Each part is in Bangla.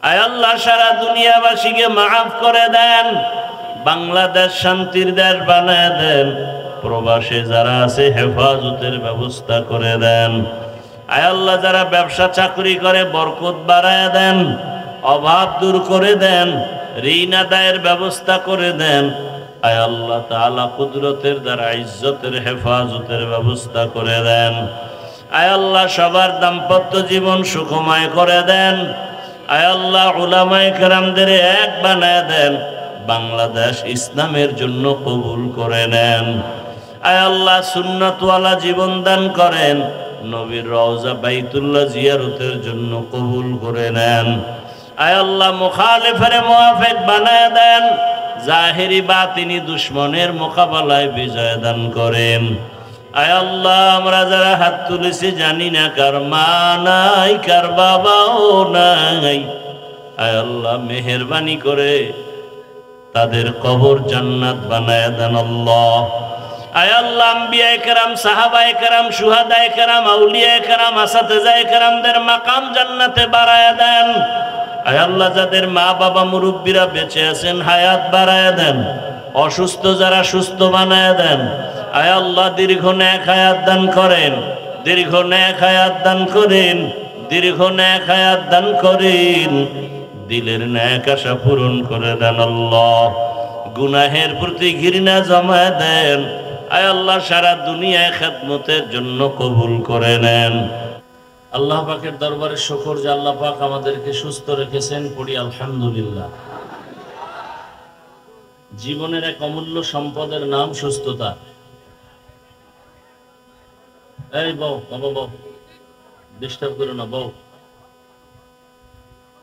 আয় আল্লাহ সারা দুনিয়াবাসীকে মাফ করে দেন, বাংলাদেশ শান্তির দেশ বানায় দেন, প্রবাসে যারা আছে হেফাজতের ব্যবস্থা করে দেন। আয় আল্লাহ যারা ব্যবসা চাকরি করে বরকত বাড়ায় দেন, অভাব দূর করে দেন, ঋণ আদায়ের ব্যবস্থা করে দেন। আয় আল্লাহ তাআলা কুদরতের দ্বারা ইজ্জতের হেফাজতের ব্যবস্থা করে দেন। আয় আল্লাহ সবার দাম্পত্য জীবন সুখময় করে দেন। আয় আল্লাহ উলামায়ে কেরামদের এক বানায় দেন, বাংলাদেশ ইসলামের জন্য কবুল করে নেন। আয় আল্লাহ সুন্নাতওয়ালা জীবন দান করেন, নবীর রওজা বাইতুল্লাহ জিয়ারতের জন্য কবুল করে নেন। আয় আল্লাহ মুখালিফের মুওয়াফিক বানায় দেন, জাহেরি বাতিনি দুশ্মনের মোকাবেলায় বিজয় দান করেন। আয় আল্লাহ আমরা যারা হাত তুলেছি জানি না কার মা নাই কার বাবাও নাই, আয় আল্লাহ মেহেরবানি করে তাদের কবর জান্নাত বানায় দেন আল্লাহ। আয় আল্লাহ আম্বিয়ায়ে কেরাম, সাহাবায়ে কেরাম, শুহাদায়ে কেরাম, আউলিয়ায়ে কেরাম, আসাতেজায়ে কেরামদের মাকাম জান্নাতে বাড়ায় দেন। আয় আল্লাহ যাদের মা বাবা মুরব্বীরা বেঁচে আছেন হায়াত বাড়ায় দেন, অসুস্থ যারা সুস্থ বানায় দেন। আয় আল্লাহ দীর্ঘ নেক হায়াত দান করেন, দীর্ঘ নেক হায়াত দান করেন, দীর্ঘ নেক হায়াত দান করেন, দিলের নেক আশা পূরণ করে দেন আল্লাহ। গুনাহের প্রতি ঘৃণা জমা দেন। আয় আল্লাহ সারা দুনিয়ায় খেদমতের জন্য কবুল করে নেন। আল্লাহ পাকের দরবারে শুকর যে আল্লাহ পাক আমাদেরকে সুস্থ রেখেছেন, পড়ি আলহামদুলিল্লাহ। জীবনের এক অমূল্য সম্পদের নাম সুস্থতা। এই বউ, বাবা বউ, ডিস্টার্ব করো না বউ।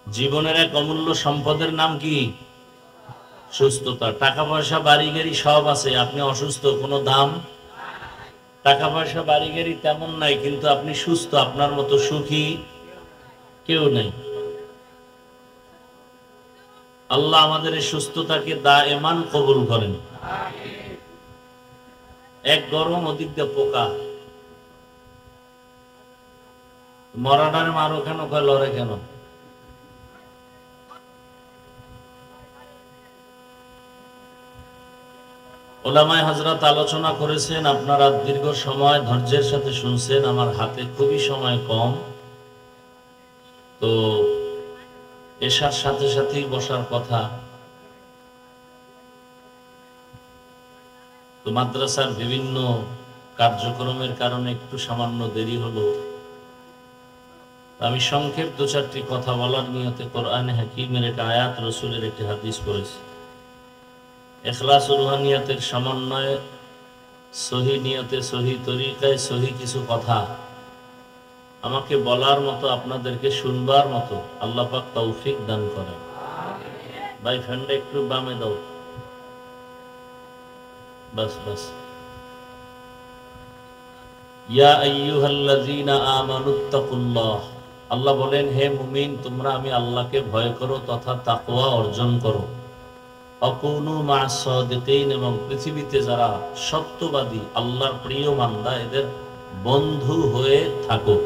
জীবনের এক অমূল্য সম্পদের নাম কি? সুস্থতা। টাকা পয়সা বাড়ি গাড়ি সব আছে, আপনি অসুস্থ, কোনো দাম। টাকা পয়সা বাড়ি গাড়ি তেমন নাই, কিন্তু আপনি সুস্থ, আপনার মতো সুখী কেউ নেই। আল্লাহ আমাদের এই সুস্থতাকে দায়েমান কবুল করেন। এক গরম অধিক দিয়ে পোকা মরাডারে মারো কেন, কয় লড়ে কেন? ওলামায়ে হযরত আলোচনা করেছেন, আপনারা দীর্ঘ সময় ধৈর্যের সাথে শুনছেন। আমার হাতে খুবই সময় কম, তো এশার সাথে সাথেই বসার কথা। তো মাদ্রাসার বিভিন্ন কার্যক্রমের কারণে একটু সামান্য দেরি হলো। আমি সংক্ষেপ দু চারটি কথা বলার নিয়তে কোরআনে হাকিমের একটা আয়াত, রসুলের একটি হাদিস পড়েছি। ইখলাস ও রুহানিয়াতের সমন্বয়ে সহি নিয়তে, সহি তরিকায়, সহি কিছু কথা আমাকে বলার মতো, আপনাদেরকে শুনবার মতো আল্লাহ পাক তৌফিক দান করেন। ভাই ফ্যানটা একটু বামে দাও, বাস বাস। ইয়া আইয়ুহাল্লাযীনা আমানুত্তাকুল্লাহ, আল্লাহ বলেন হে মুমিন তোমরা আমি আল্লাহকে ভয় করো তথা তাকওয়া অর্জন করো। অকুনু মা'আস সাদিকিন, এবং পৃথিবীতে যারা সত্যবাদী আল্লাহর প্রিয় বান্দা এদের বন্ধু হয়ে থাকো।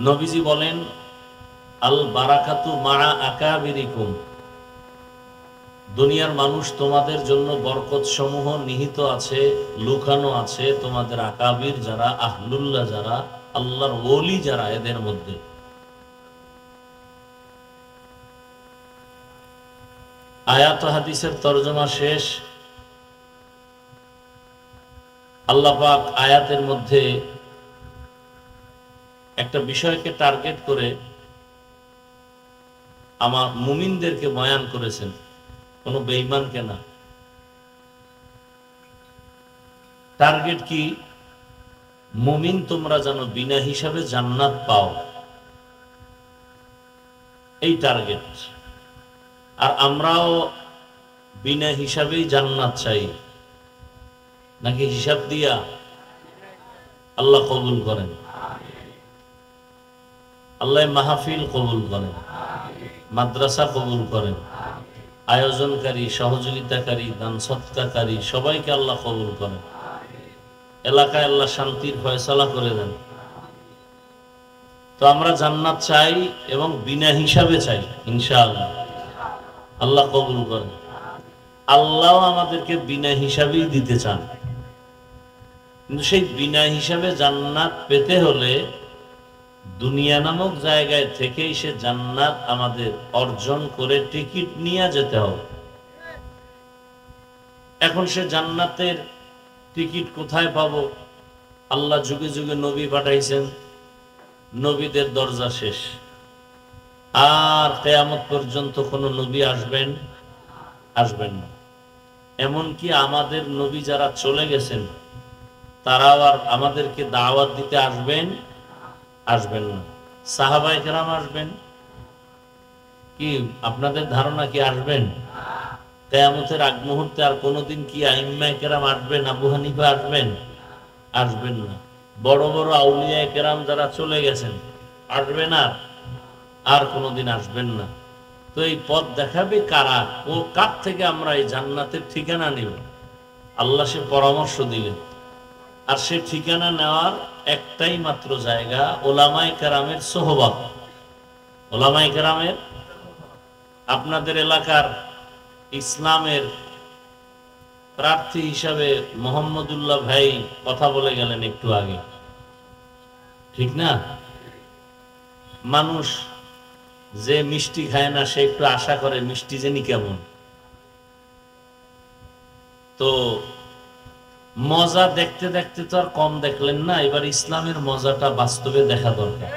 নবীজি বলেন আল বারাকাতু মা'a আকাবিরিকুম, দুনিয়ার মানুষ তোমাদের জন্য বরকত সমূহ নিহিত আছে, লুকানো আছে তোমাদের আকাবির যারা, আহলুল্লাহ যারা, আল্লাহর ওলি যারা, এদের মধ্যে। আয়াত হাদিসের তরজমা শেষ। আল্লাহ পাক আয়াতের মধ্যে একটা বিষয়কে টার্গেট করে আমার মুমিনদেরকে বয়ান করেছেন, কোনো বেঈমানকে না। টার্গেট কি? মুমিন তোমরা যেন বিনা হিসাবে জান্নাত পাও, এই টার্গেট। আর আমরাও বিনা হিসাবেই জান্নাত চাই, নাকি হিসাব দিয়া? আল্লাহ কবুল করেন, আল্লাহ মাহফিল কবুল করেন, মাদ্রাসা কবুল করেন, আয়োজনকারী, সহযোগিতাকারী, দান সৎকারী সবাইকে আল্লাহ কবুল করেন। এলাকায় আল্লাহ শান্তির ফয়সালা করে দেন। তো আমরা জান্নাত চাই এবং বিনা হিসাবে চাই ইনশাআল্লাহ। আল্লাহ কবুল করেন। আল্লাহ আমাদেরকে বিনা হিসাবেই দিতে চান, কিন্তু সেই বিনা হিসাবে জান্নাত পেতে হলে দুনিয়া নামক জায়গায় থেকেই সে জান্নাত আমাদের অর্জন করে টিকিট নিয়ে যেতে হবে। এখন সে জান্নাতের টিকিট কোথায় পাবো? আল্লাহ যুগে যুগে নবী পাঠাইছেন, নবীদের দরজা শেষ, আর কিয়ামত পর্যন্ত কোনো নবী আসবেন না। এমনকি আমাদের নবী যারা চলে গেছেন তারাও আর আমাদেরকে দাওয়াত দিতে আসবেন না। সাহাবায়ে কেরাম আসবেন কি? আপনাদের ধারণা কি আসবেন? কিয়ামতের আগ মুহূর্তে আর কোনোদিন কি আইম্মায়ে কেরাম আসবেন? আবু হানিফা আসবেন না। বড় বড় আউলিয়ায়ে কেরাম যারা চলে গেছেন আসবেন আর কোনোদিন আসবেন না। তো এই পথ দেখাবে কারা? ও কার থেকে আমরা এই জান্নাতের ঠিকানা নিব? আল্লাহ সে পরামর্শ দিলেন, আর সে ঠিকানা নেওয়ার একটাই মাত্র জায়গা, ওলামায়ে কেরামের সোহবত। ওলামায়ে কেরামের, আপনাদের এলাকার ইসলামের প্রার্থী হিসাবে মোহাম্মদুল্লাহ ভাই কথা বলে গেলেন একটু আগে, ঠিক না? মানুষ যে মিষ্টি খায় না সে একটু আশা করে মিষ্টি জানি কেমন। তো মজা দেখতে দেখতে তো আর কম দেখলেন না, এবার ইসলামের মজাটা বাস্তবে দেখা দরকার।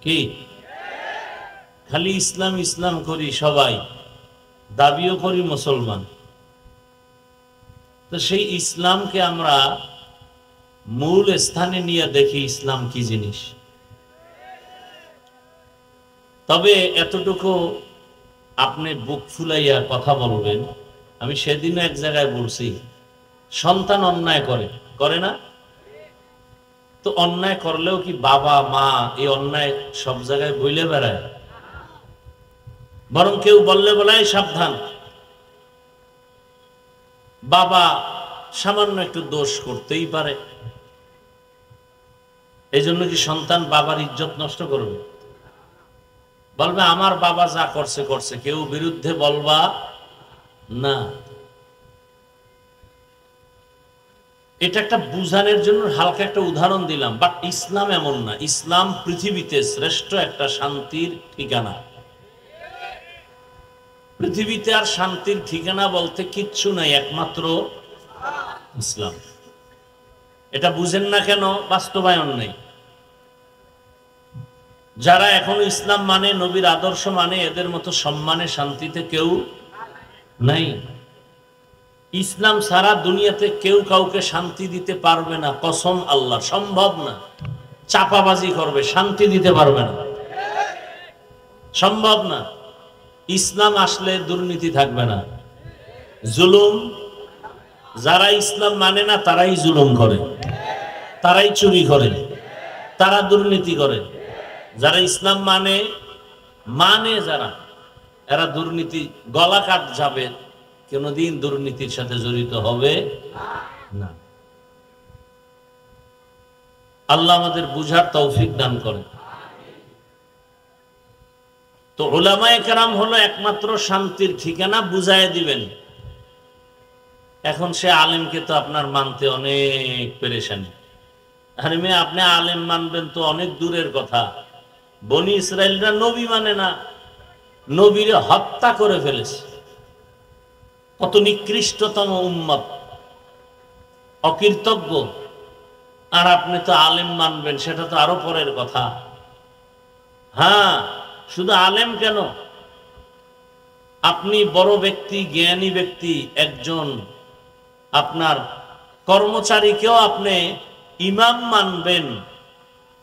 কি খালি ইসলাম ইসলাম করি, সবাই দাবিও করি মুসলমান, তো সেই ইসলামকে আমরা মূল স্থানে নিয়ে দেখি ইসলাম কি জিনিস। তবে এতটুকু আপনি বুক ফুলাইয়া কথা বলবেন, আমি সেদিনও এক জায়গায় বলছি, সন্তান অন্যায় করে না? তো অন্যায় করলেও কি বাবা মা এই অন্যায় সব জায়গায় বইলে বেড়ায়? বরং কেউ বললে বলাই সাবধান, বাবা সামান্য একটু দোষ করতেই পারে, এই জন্য কি সন্তান বাবার ইজ্জত নষ্ট করবে? বলবে আমার বাবা যা করছে, কেউ বিরুদ্ধে বলবা না। এটা একটা বুঝানোর জন্য হালকা একটা উদাহরণ দিলাম, বাট ইসলাম এমন না। ইসলাম পৃথিবীতে শ্রেষ্ঠ একটা শান্তির ঠিকানা। পৃথিবীতে আর শান্তির ঠিকানা বলতে কিচ্ছু নাই, একমাত্র ইসলাম। এটা বুঝেন না কেন? বাস্তবায়ন নেই। যারা এখনো ইসলাম মানে, নবীর আদর্শ মানে, এদের মতো সম্মানে শান্তিতে কেউ নাই। ইসলাম সারা দুনিয়াতে কেউ কাউকে শান্তি দিতে পারবে না, কসম আল্লাহ, সম্ভব না। চাপাবাজি করবে, শান্তি দিতে পারবে না, সম্ভব না। ইসলাম আসলে দুর্নীতি থাকবে না, জুলুম। যারা ইসলাম মানে না তারাই জুলুম করে, তারাই চুরি করে, তারা দুর্নীতি করে। যারা ইসলাম মানে যারা, এরা দুর্নীতি গলা কাট যাবে, কোনদিন দুর্নীতির সাথে জড়িত হবে না। আল্লাহ আমাদের বুঝার তৌফিক দান করেন। তো উলামায়ে কেরাম হলো একমাত্র শান্তির ঠিকানা, বুঝায় দিবেন। এখন সে আলেমকে তো আপনার মানতে অনেক পেরেশানি। আরে মেয়ে, আপনি আলেম মানবেন তো অনেক দূরের কথা। বনি ইসরাইলরা নবী মানে না, নবীরে হত্যা করে ফেলেছে। কত নিকৃষ্টতম উম্মত, অকৃতজ্ঞ। আর আপনি তো আলেম মানবেন, সেটা তো আরো পরের কথা। হ্যাঁ, শুধু আলেম কেন, আপনি বড় ব্যক্তি, জ্ঞানী ব্যক্তি, একজন আপনার কর্মচারীকেও আপনি ইমাম মানবেন।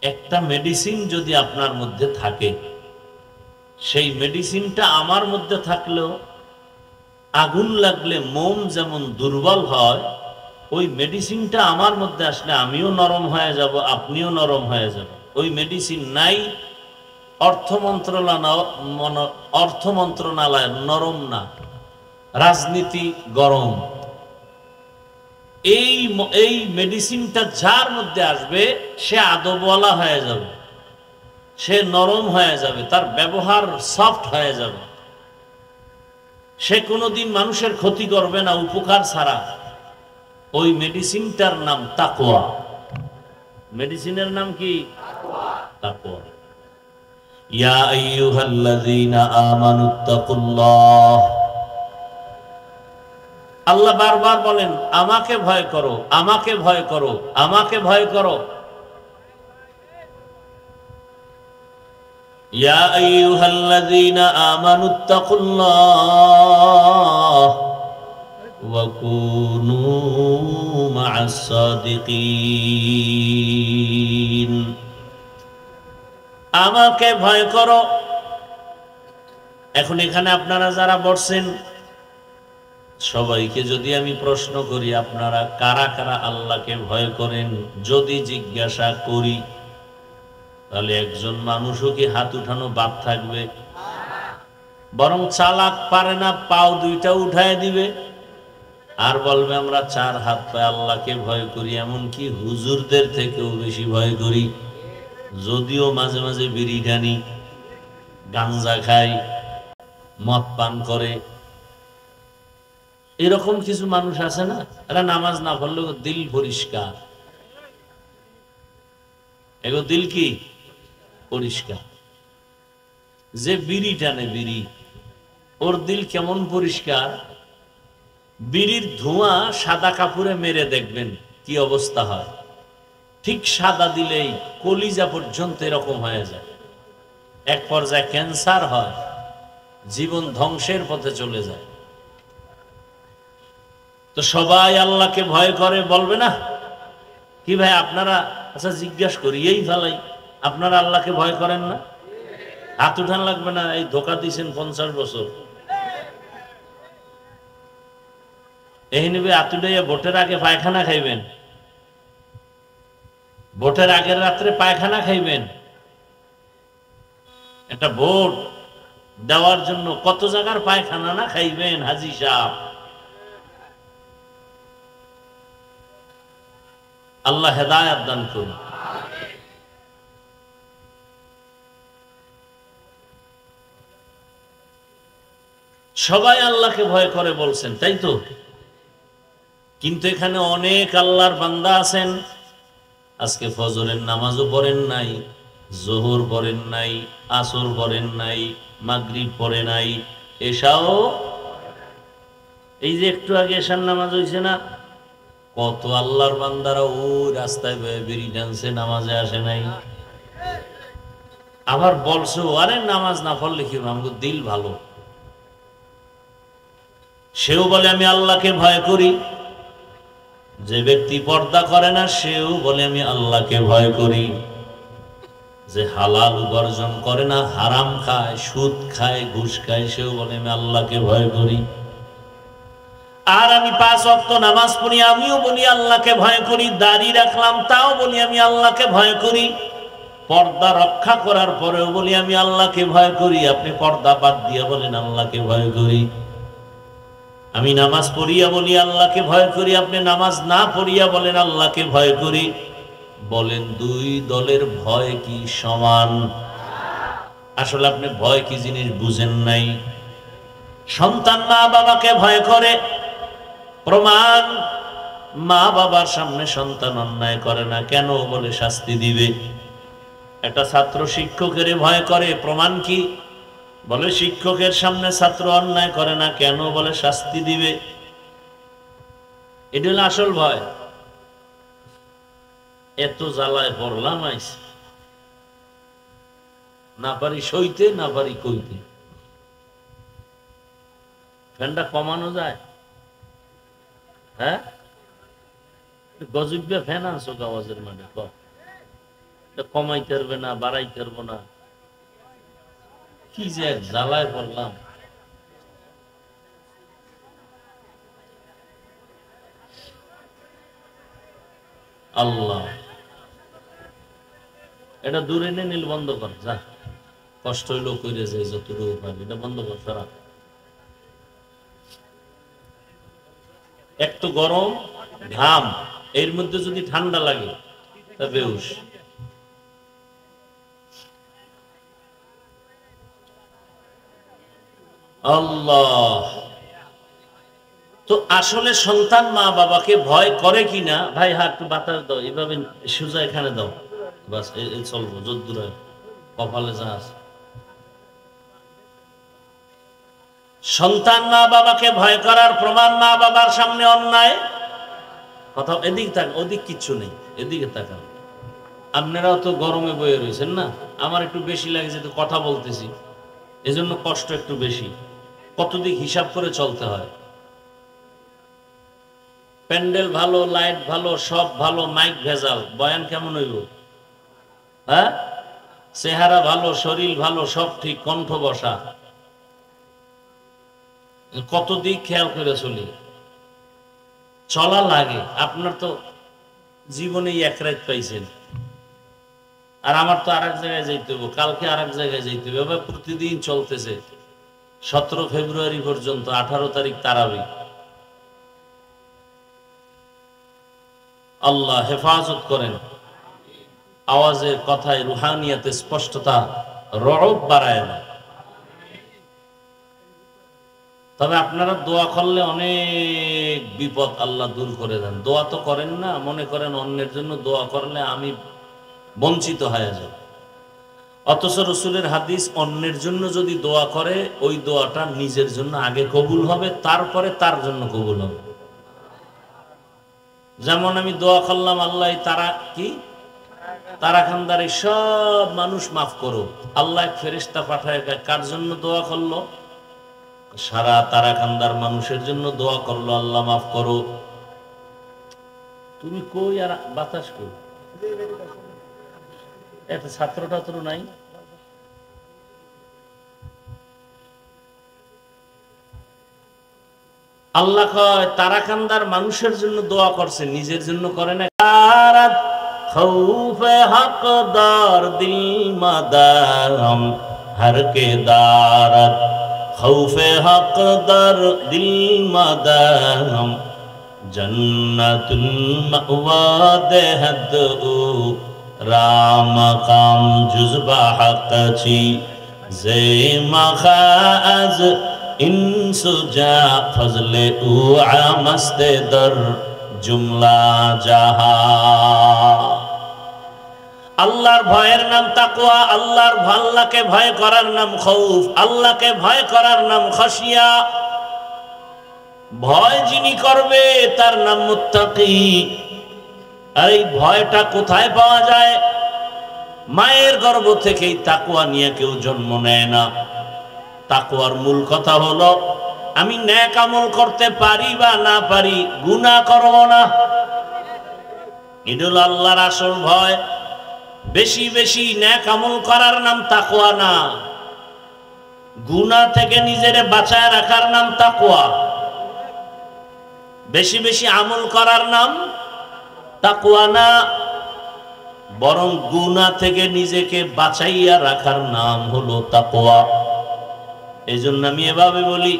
একটা মেডিসিন যদি আপনার মধ্যে থাকে, সেই মেডিসিনটা আমার মধ্যে থাকলেও আগুন লাগলে মোম যেমন দুর্বল হয়, ওই মেডিসিনটা আমার মধ্যে আসলে আমিও নরম হয়ে যাব, আপনিও নরম হয়ে যাব। ওই মেডিসিন নাই। অর্থ মন্ত্রণালয় নরম না, রাজনীতি গরম। এই মেডিসিনটা যার মধ্যে আসবে সে আদবওয়ালা হয়ে যাবে, সে নরম হয়ে যাবে, তার ব্যবহার সফট হয়ে যাবে, সে কোনোদিন মানুষের ক্ষতি করবে না উপকার ছাড়া। ওই মেডিসিনটার নাম তাকওয়া। মেডিসিনের নাম কি? তাকওয়া। ইয়া আইয়ুহাল্লাযীনা আমানুত্তাকুল্লাহ। আল্লাহ বারবার বলেন আমাকে ভয় করো, আমাকে ভয় করো, আমাকে ভয় করো। ইয়া আইয়ুহাল্লাযীনা আমানুত্তাকুল্লাহ ওয়া কুনু মা'আস সাদিকিন। আমাকে ভয় করো। এখন এখানে আপনারা যারা বসছেন সবাইকে যদি আমি প্রশ্ন করি আপনারা কারা কারা আল্লাহকে ভয় করেন, যদি জিজ্ঞাসা করি তাহলে একজন মানুষও কি হাত উঠানো বাদ থাকবে? বরং চালাক পারে না, পাও দুইটা উঠায় দিবে আর বলবে আমরা চার হাত পায়ে আল্লাহকে ভয় করি, এমনকি হুজুরদের থেকেও বেশি ভয় করি। যদিও মাঝে মাঝে বিড়ি টানি, গাঞ্জা খাই, মদ পান করে, এরকম কিছু মানুষ আছে না? এরা নামাজ না পড়লেও দিল পরিষ্কার। এগো দিল কি পরিষ্কার। যে বিড়ি টানে, বিড়ি, ওর দিল কেমন পরিষ্কার। বিড়ির ধোঁয়া সাদা কাপড়ে মেরে দেখবেন কি অবস্থা হয়। ঠিক সাদা দিলেই কলিজা পর্যন্ত এরকম হয়ে যায়, এক পর্যায়ে ক্যান্সার হয়, জীবন ধ্বংসের পথে চলে যায়। তো সবাই আল্লাহকে ভয় করে বলবে না কি ভাই? আপনারা আচ্ছা জিজ্ঞাসা করি, এই ভালাই আপনারা আল্লাহকে ভয় করেন না? হাত উঠান লাগবে না। এই ধোকা দিয়েছেন 50 বছর। এই নিবে আতুডাইয়া ভোটের আগে পায়খানা খাইবেন, ভোটের আগের রাত্রে পায়খানা খাইবেন। একটা ভোট দেওয়ার জন্য কত জায়গার পায়খানা না খাইবেন হাজী সাহেব। আল্লাহ হেদায়েত দান করুন। সবাই আল্লাহকে ভয় করে বলছেন, তাই তো? কিন্তু এখানে অনেক আল্লাহর বান্দা আছেন আজকে ফজরের নামাজও পড়েন নাই, জোহর পড়েন নাই, আসর পড়েন নাই, মাগরিব পড়ে নাই, এশাও। এই যে একটু আগে এশার নামাজ হয়েছে না, কত আল্লাহর বান্দারা ওই রাস্তায় বেরিয়ে টানছে, নামাজে আসে নাই। আবার বলছো আরে নামাজ না পড়লে কি আমাকে দিল ভালো। সেও বলে আমি আল্লাহকে ভয় করি। যে ব্যক্তি পর্দা করে না সেও বলে আমি আল্লাহকে ভয় করি। যে হালাল উপার্জন করে না, হারাম খায়, সুদ খায়, ঘুষ খায়, সেও বলে আমি আল্লাহকে ভয় করি। আর আমি 5 ওয়াক্ত নামাজ পড়ি, আমিও বলি আল্লাহকে ভয় করি। দাড়ি রাখলাম তাও বলি আমি আল্লাহকে ভয় করি। পর্দা রক্ষা করার পরেও বলি আমি আল্লাহকে ভয় করি। আপনি পর্দা বাদ দিয়া বলেন আল্লাহকে ভয় করি। আমি নামাজ পড়িয়া বলি আল্লাহকে ভয় করি, আপনি নামাজ না পড়িয়া বলেন আল্লাহকে ভয় করি। বলেন দুই দলের ভয় কি সমান? আসলে আপনি ভয় কি জিনিস বুঝেন নাই। সন্তান মা বাবাকে ভয় করে, প্রমাণ মা বাবার সামনে সন্তান অন্যায় করে না, কেন? বলে শাস্তি দিবে। একটা ছাত্র শিক্ষকের ভয় করে, প্রমাণ কি? বলে শিক্ষকের সামনে ছাত্র অন্যায় করে না, কেন? বলে শাস্তি দিবে। এটা হলো আসল ভয়। এত জ্বালায় পড়লাম আইস, না পারি সইতে, না পারি কইতে। ফ্যানটা কমানো যায়? হ্যাঁ, গজব্যা ফ্যান আনছো গাওয়াজের মানে কমাইতে পারবে না, বাড়াইতে পারবো না। কি যে এক জ্বালায় পড়লাম। আল্লাহ, এটা দূরে এনে নীল বন্ধ কর, যা কষ্ট হইলেও করে যায় যতটুকু পারবে, এটা বন্ধ কর। সারা এক তো গরম, ঘাম, এর মধ্যে যদি ঠান্ডা লাগে তা বেহুশ। আল্লাহ, তো আসলে সন্তান মা বাবাকে ভয় করে কিনা? ভাই হ্যাঁ, একটু বাতাস দাও, এভাবে সোজা এখানে দাও, বাস এই চলবো যদ্দূর কপালে যা আছে। সন্তান মা বাবাকে ভয় করার প্রমাণ মা বাবার সামনে অন্যায় কথা। এদিকে তাকান, ওদিক কিচ্ছু নেই, এদিকে তাকান। আপনারাও তো গরমে বয়ে রয়েছেন না, আমার একটু বেশি লাগে যেহেতু কথা বলতেছি, এজন্য কষ্ট একটু বেশি। কতদিক হিসাব করে চলতে হয়। প্যান্ডেল ভালো, লাইট ভালো, সব ভালো, মাইক ভেজাল, বয়ান কেমন হইব? হ্যাঁ, চেহারা ভালো, শরীর ভালো, সব ঠিক, কণ্ঠ বসা, কত দিক খেয়াল করে চলি, চলা লাগে। আপনার তো জীবনেই এক রাত পাইছেন, আর আমার তো আরেক জায়গায় যাইতে হবে, কালকে আরেক জায়গায় যাইতে হবে, এবার প্রতিদিন চলতেছে। 17 ফেব্রুয়ারি পর্যন্ত, 18 তারিখ তারাবি। আল্লাহ হেফাজত করেন। আওয়াজের কথায় রুহানিয়াতে স্পষ্টতা, রব বাড়ায় না। তবে আপনারা দোয়া করলে অনেক বিপদ আল্লাহ দূর করে দেন। দোয়া তো করেন না, মনে করেন অন্যের জন্য দোয়া করলে আমি বঞ্চিত হয়ে যাব। অথচ রসুলের হাদিস, অন্যের জন্য যদি দোয়া করে ওই দোয়াটা নিজের জন্য আগে কবুল হবে, তারপরে তার জন্য কবুল হবে। যেমন আমি দোয়া করলাম, আল্লাহ তারা কি তারাখান্দার সব মানুষ মাফ করো, আল্লাহ এক ফেরেশতা পাঠায়, কার জন্য দোয়া করলো? সারা তারাখান্দার মানুষের জন্য দোয়া করলো, আল্লাহ মাফ করো। তুমি কই আর বাতাস কই? একটা ছাত্র টাত্র নাই? আল্লাহ কয় তারাকান্দার মানুষের জন্য দোয়া করছে, নিজের জন্য করে না। খৌফে হকদার দিল মাদাম হর কে দারত, খৌফে হকদার দিল মাদাম জন্নাতুল মাওয়া দেহদ রাম কাম জুজবা হকছি জে মখাজ ইনসুজা ফজলে উ আমস্তে দর জুমলা জাহা। আল্লাহর ভয়ের নাম তাকওয়া, আল্লাহকে ভয় করার নাম খৌফ, আল্লাহকে ভয় করার নাম খশিয়া। ভয় যিনি করবে তার নাম মুত্তাকি। আর এই ভয়টা কোথায় পাওয়া যায়? মায়ের গর্ভ থেকেই তাকওয়া নিয়ে কেউ জন্ম নেয় না। তাকওয়ার মূল কথা হলো, আমি নেক আমল করতে পারি বা না পারি, গুনাহ করব না। এটা হলো আল্লাহর আসল ভয়। বেশি বেশি নেক আমল করার নাম তাকওয়া না, গুনাহ থেকে নিজেরে বাঁচায় রাখার নাম তাকওয়া। বেশি বেশি আমল করার নাম তাকওয়া না, বরং গুনাহ থেকে নিজেকে বাঁচাইয়া রাখার নাম হলো তাকওয়া। এই জন্য আমি এভাবে বলি,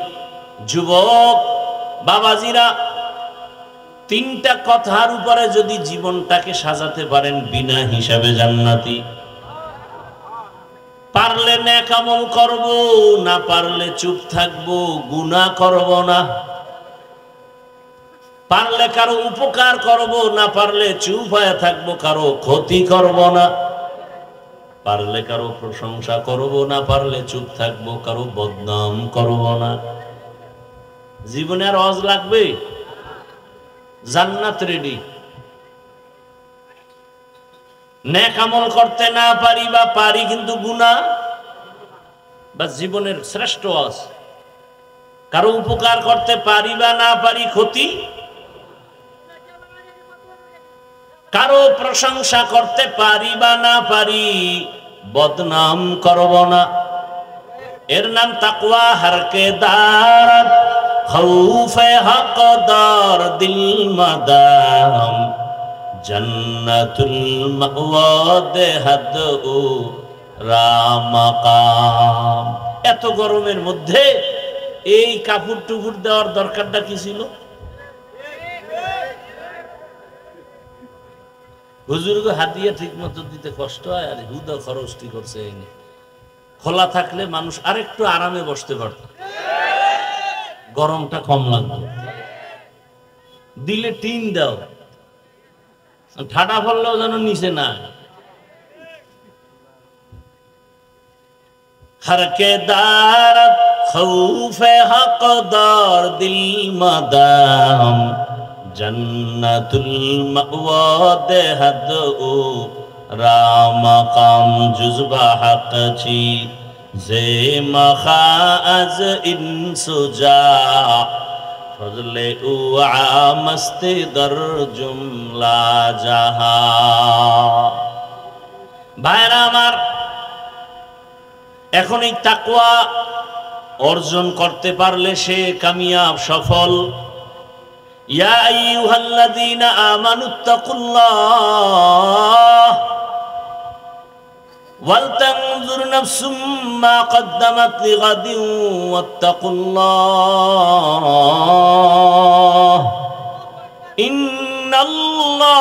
যুবক বাবাজিরা, 3টা কথার উপরে যদি জীবনটাকে সাজাতে পারেন, বিনা হিসাবে জান্নাতি। পারলে নেক আমল করব, না পারলে চুপ থাকবো, গুনাহ করব না। পারলে কারো উপকার করব, না পারলে চুপ হয়ে থাকবো, কারো ক্ষতি করব না। পারলে কারো প্রশংসা করব, না পারলে চুপ থাকবো, কারো বদনাম করব না। জীবনে আর ওয়াজ লাগবে? জান্নাত রেডি। নেক আমল করতে না পারি বা পারি কিন্তু গুনাহ, বা জীবনের শ্রেষ্ঠ ওয়াজ। কারো উপকার করতে পারি বা না পারি, ক্ষতি। কারো প্রশংসা করতে পারি বা না পারি, বদনাম করব না। এর নাম তাকওয়া। হরকে দারত খৌফে হকদার দিল মাদাম জান্নাতুল মাওয়া দেহদ ও রামাকাম। এত গরমের মধ্যে এই কাপড় টুপুর দেওয়ার দরকারটা কি ছিল? হুজুরকে হাদিয়া ঠিক মতো দিতে কষ্ট হয়, আর হুদা খরচটি করছে। খোলা থাকলে মানুষ আরেকটু আরামে বসতে পারত, গরমটা কম লাগতো। দিলে টিন দাও, ঠাডা পড়লেও যেন নিচে না। হরকে দারত খৌফে হকদার দিল মাদাম জন্নতুল মাওয়া দেহদ ও রামকাম জুজবা হক চি জে মখাজ ইনসুজা ফজলে ও আমস্তে দর জুমলা জাহা। ভাইরা আমার, এখন এই তাকওয়া অর্জন করতে পারলে সে কামিয়াব, সফল। ইয়া আইয়ুহাল্লাযীনা আমানুত্তাকুল্লাহ ওয়াল তানজুর নাফসুম মা কদ্দামাত লিগাদিন ওয়াত্তাকুল্লাহ ইন্নাল্লাহা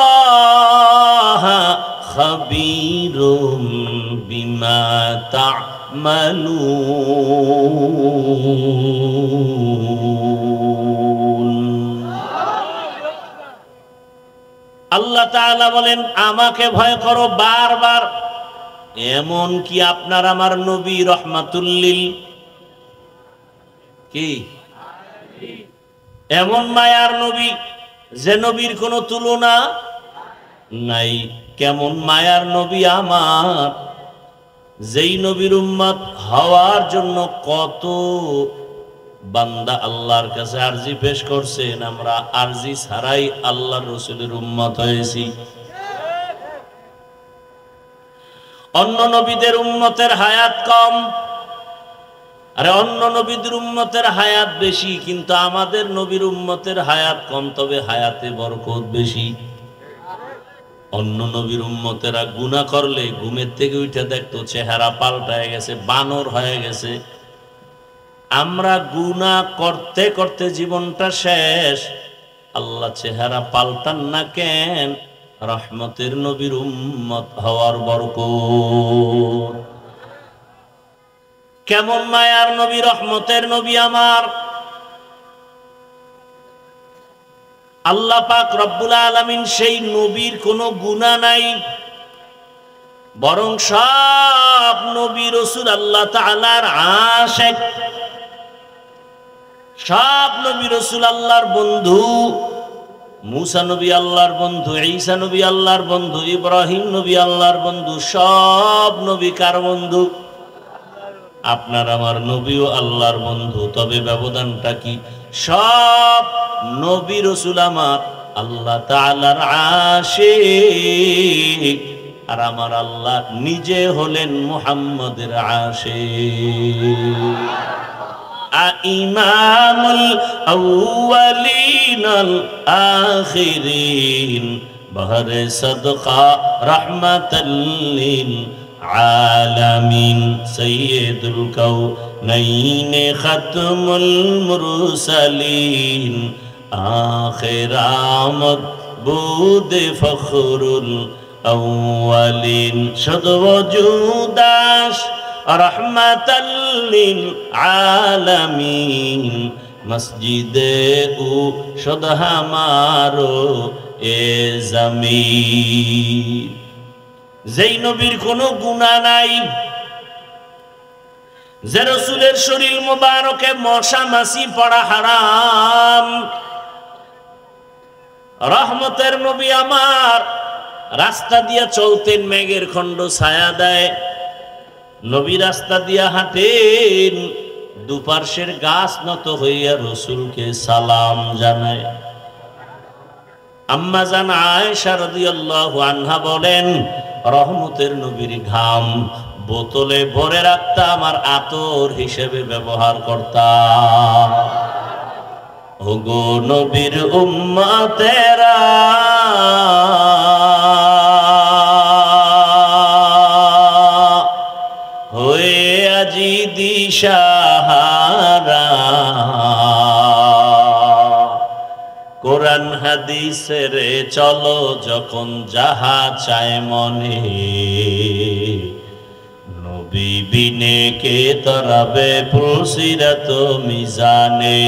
খাবীরুম বিমা তা'মালুন। আল্লাহ তাআলা বলেন, আমাকে ভয় করো বারবার। এমন কি আপনার আমার নবী রহমাতুল্লিল কি এমন মায়ার নবী যে নবীর কোনো তুলনা নাই। কেমন মায়ার নবী আমার, যেই নবীর উম্মত হওয়ার জন্য কত বান্দা আল্লাহর কাছে আরজি পেশ করছেন, আমরা আরজি ছাড়াই আল্লাহর রাসূলের উম্মত হয়েছি। অন্য নবীদের উম্মতের হায়াত কম, আরে অন্য নবীদের উম্মতের হায়াত বেশি, কিন্তু আমাদের নবীর উম্মতের হায়াত কম, তবে হায়াতে বরকত বেশি। অন্য নবীর উম্মতেরা গুনাহ করলে ঘুমের থেকে উঠে দেখতো চেহারা পাল্টায় গেছে, বানর হয়ে গেছে। আমরা গুনাহ করতে করতে জীবনটা শেষ, আল্লাহ চেহারা পাল্টান না কেন? রহমতের নবীর উম্মত হওয়ার বরকত। কেমন মায়ার নবী, রহমতের নবী আমার। আল্লাহ পাক রব্বুল আলামিন সেই নবীর কোনো গুনাহ নাই, বরং সব নবী রাসূল আল্লাহ তাআলার আশিক। সব নবী রাসূল আল্লাহর বন্ধু। মুসা নবী আল্লাহর বন্ধু, ঈসা নবী আল্লাহর বন্ধু, ইব্রাহিম নবী আল্লাহর বন্ধু। সব নবী কার বন্ধু? আপনার আমার নবীও আল্লাহর বন্ধু। তবে ব্যবধানটা কি? সব নবী রাসূল আমার আল্লাহ তাআলার আশিক, আর আমার আল্লাহ নিজে হলেন মুহাম্মদের আশিক। ইমামুল আউয়ালিন আল আখিরিন বহরে সাদকা রাহমাতাল লিল আলামিন সাইয়্যিদুল কাউনাইন খাতমুল মুরসালিন আখির আমদ বুদ ফখরুল আউয়ালিন শুদ ওজুদাস রহমাতাল লিল আলামিন মসজিদে ও শুদ হামারো এ জমিন। যেই নবীর কোনো গুনাহ নাই, যে রাসূলের শরীর মুবারকে মশা মাছি পড়া হারাম, রহমতের নবী আমার রাস্তা দিয়া চলতেন, মেঘের খণ্ড ছায়া দেয়। নবী রাস্তা দিয়া হাঁটেন, দুপার্শ্বের গাছ নত হইয়া রাসূলকে সালাম জানায়। আম্মা জান আয়েশা রাদিয়াল্লাহু আনহা বলেন, রহমতের নবীর ঘাম বোতলে ভরে রাখতাম আর আতর হিসেবে ব্যবহার করতাম। ওগো নবীর উম্মতেরা, হয়ে আজি দিশাহারা, কোরআন কোরআন হাদিসের চলো যখন যাহা চায় মনে, নবী বিনে কে তরাবে পুলসিরাত মিজানে,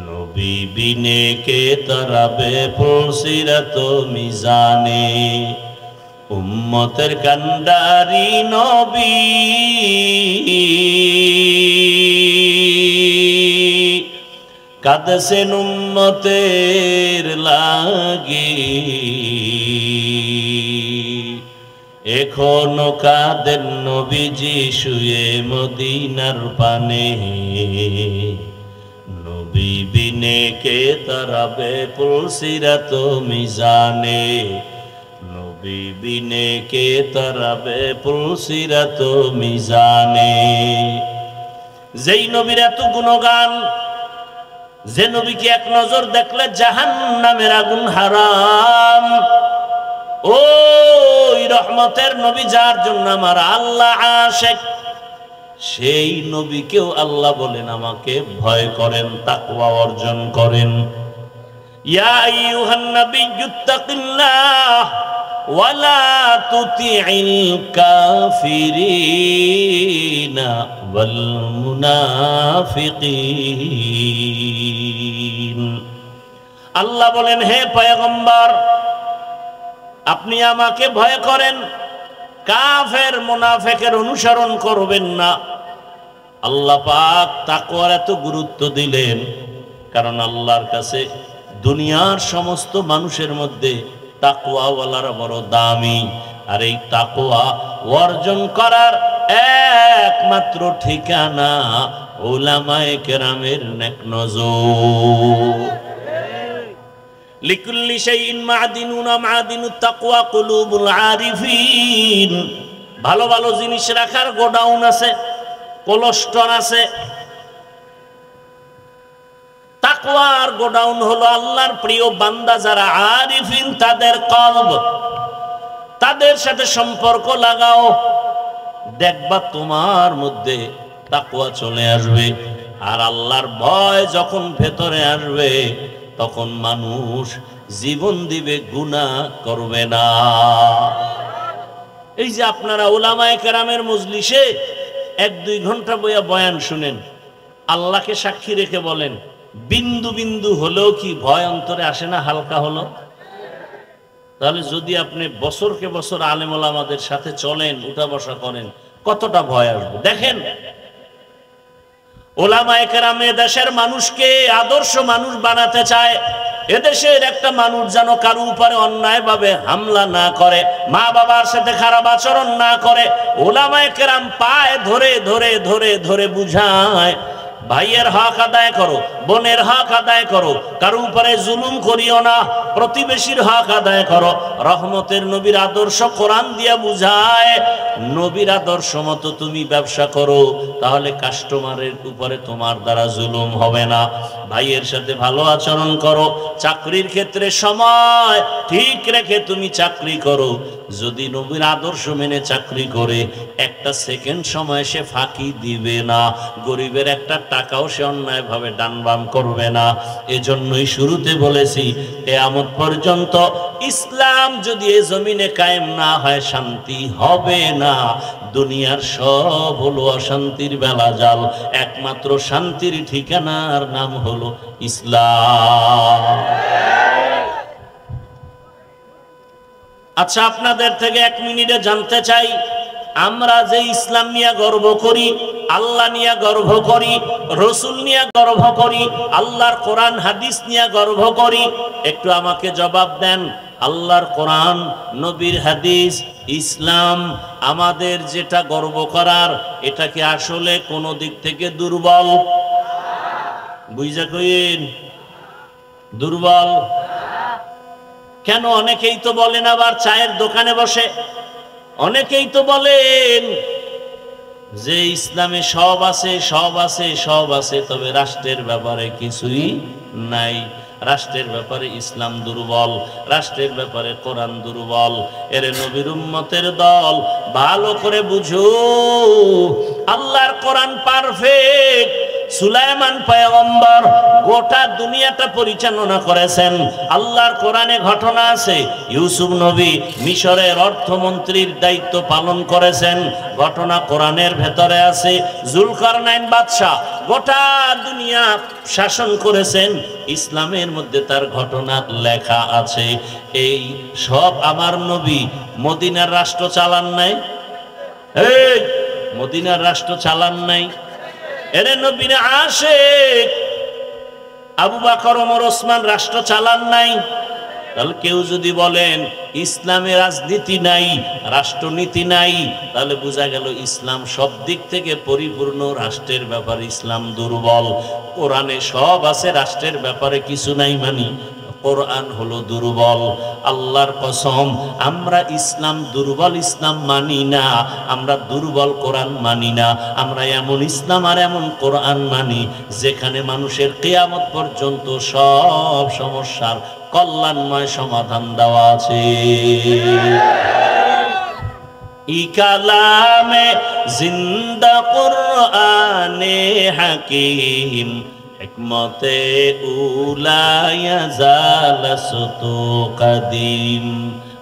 নবী বিনে কে তরাবে পুলসিরাত মিজানে। উম্মতের কান্ডারি নবী কাঁদছেন উম্মতের লাগি, এখনো কাঁদেন নবীজি শুয়ে মদিনার পানে, নবী বিনে কে তরাবে পুলসিরাত মিজানে, নবী বিনে কে তরাবে পুলসিরাত মিজানে। যেই নবীর এত গুণগান, যে নবীকে এক নজর দেখলে জাহান্নামের আগুন হারাম, ওই রহমতের নবী যার জন্য আমার আল্লাহ আশিক, সেই নবীকেও আল্লাহ বলেন আমাকে ভয় করেন, তাকওয়া অর্জন করেন। ইয়া আইয়ুহান নাবিয়্যুত্তাকিল্লাহ ওয়ালা তুতিইল কাফিরিনা ওয়াল মুনাফিকিন। আল্লাহ বলেন হে পয়গম্বর, আপনি আমাকে ভয় করেন, কাফের মুনাফিকের অনুসরণ করবেন না। আল্লাহ পাক তাকওয়ার এত গুরুত্ব দিলেন, কারণ আল্লাহর কাছে দুনিয়ার সমস্ত মানুষের মধ্যে তাকওয়াওয়ালারা বড় দামি। আর এই তাকওয়া অর্জন করার একমাত্র ঠিকানা উলামায়ে কেরামের নেক নজর। লিকুল্লি শাইইন মা'দিনুন মা'দিনুত তাকওয়া কুলুবুল আরিফিন। ভালো ভালো জিনিস রাখার গোডাউন আছে, কোলস্টর আছে। তাকওয়ার গোডাউন হলো আল্লাহর প্রিয় বান্দা যারা আরিফিন, তাদের কলব, তাদের সাথে সম্পর্ক লাগাও, দেখবা তোমার মধ্যে তাকওয়া চলে আসবে। আর আল্লাহর ভয় যখন ভেতরে আসবে, তখন মানুষ জীবন দিবে, গুনাহ করবে না। এই যে আপনারা উলামায়ে কেরামের মজলিসে 1-2 ঘন্টা বইয়া বয়ান শুনেন, আল্লাহকে সাক্ষী রেখে বলেন, বিন্দু বিন্দু হলেও কি ভয় অন্তরে আসে না? হালকা হলো। তাহলে যদি আপনি বছরকে বছর আলেম ওলামাদের সাথে চলেন, উঠা বসা করেন, কতটা ভয় আসবে দেখেন। ওলামায়ে কেরাম দেশের মানুষকে আদর্শ মানুষ বানাতে চায়। এদেশের একটা মানুষ যেন কারো উপরে অন্যায়ভাবে হামলা না করে, মা বাবার সাথে খারাপ আচরণ না করে। ওলামায়ে কেরাম পায়ে ধরে ধরে ধরে ধরে বুঝায়, ভাইয়ের হক আদায় করো, বোনের হক আদায় করো, কারো উপরে জুলুম করিও না, প্রতিবেশীর হক আদায় করো। রহমতের নবীর আদর্শ কোরআন দিয়া বুঝায়, নবীর আদর্শ মতো তুমি ব্যবসা করো, তাহলে কাস্টমারের উপরে তোমার দ্বারা জুলুম হবে না। ভাইয়ের সাথে ভালো আচরণ করো, চাকরির ক্ষেত্রে সময় ঠিক রেখে তুমি চাকরি করো। যদি নবীর আদর্শ মেনে চাকরি করে, একটা সেকেন্ড সময় সে ফাঁকি দিবে না, গরিবের একটা টাকাও সে অন্যায়ভাবে ডানবাম করবে না। এজন্যই শুরুতে বলেছি, কিয়ামত পর্যন্ত ইসলাম যদি এই জমিনে কায়েম না হয়, শান্তি হবে না। দুনিয়ার সব হলো অশান্তির বেলাজাল, একমাত্র শান্তির ঠিকানার নাম হলো ইসলাম। আচ্ছা, আপনাদের থেকে 1 মিনিটে জানতে চাই, আমরা যে ইসলাম নিয়ে গর্ব করি, আল্লাহ নিয়ে গর্ব করি, রসুল নিয়ে গর্ব করি, আল্লাহর কোরআন হাদিস নিয়ে গর্ব করি, একটু আমাকে জবাব দেন। আল্লাহর কোরআন, নবীর হাদিস, ইসলাম আমাদের যেটা গর্ব করার, এটা কি আসলে কোন দিক থেকে দুর্বল? বুঝা কইন, দুর্বল কেন? অনেকেই তো বলেন, আবার চায়ের দোকানে বসে অনেকেই তো বলেন যে ইসলামে সব আছে, সব আছে, সব আছে, তবে রাষ্ট্রের ব্যাপারে কিছুই নাই। রাষ্ট্রের ব্যাপারে ইসলাম দুর্বল, রাষ্ট্রের ব্যাপারে কোরআন দুর্বল। এর নবীর উম্মতের দল, ভালো করে বুঝো, আল্লাহর কোরআন পারফেক্ট, সুলাইমান পয়গম্বর গোটা দুনিয়াটা পরিচালনা করেছেন। আল্লাহর কোরআনে ঘটনা আছে, ইউসুফ নবী মিশরের অর্থমন্ত্রীর দায়িত্ব পালন করেছেন, ঘটনা কোরআনের ভেতরে আছে। জুলকারনাইন বাদশা গোটা দুনিয়া শাসন করেছেন, ইসলামের মধ্যে তার ঘটনা লেখা আছে। এই সব আমার নবী মদিনার রাষ্ট্র চালান নাই, এই মদিনার রাষ্ট্র চালান নাই। এরে নবীর আশিক আবু বকর ওমর ওসমান রাষ্ট্র চালান নাই। তাহলে কেউ যদি বলেন ইসলামে রাজনীতি নাই, রাষ্ট্রনীতি নাই, তাহলে বোঝা গেল ইসলাম সব দিক থেকে পরিপূর্ণ, রাষ্ট্রের ব্যাপারে ইসলাম দুর্বল। কোরআনে সব আছে, রাষ্ট্রের ব্যাপারে কিছু নাই, মানি কোরআন হলো দুর্বল। আল্লাহর কসম, আমরা ইসলাম দুর্বল ইসলাম মানি না, আমরা দুর্বল কোরআন মানি না। আমরা এমন ইসলাম আর এমন কোরআন মানি যেখানে মানুষের কিয়ামত পর্যন্ত সব সমস্যার কল্যাণময় সমাধান দেওয়া আছে। ই কালামে জিন্দা কুরআনে হাকিম, হিকমতে উলায়া জালাসতু কদিম,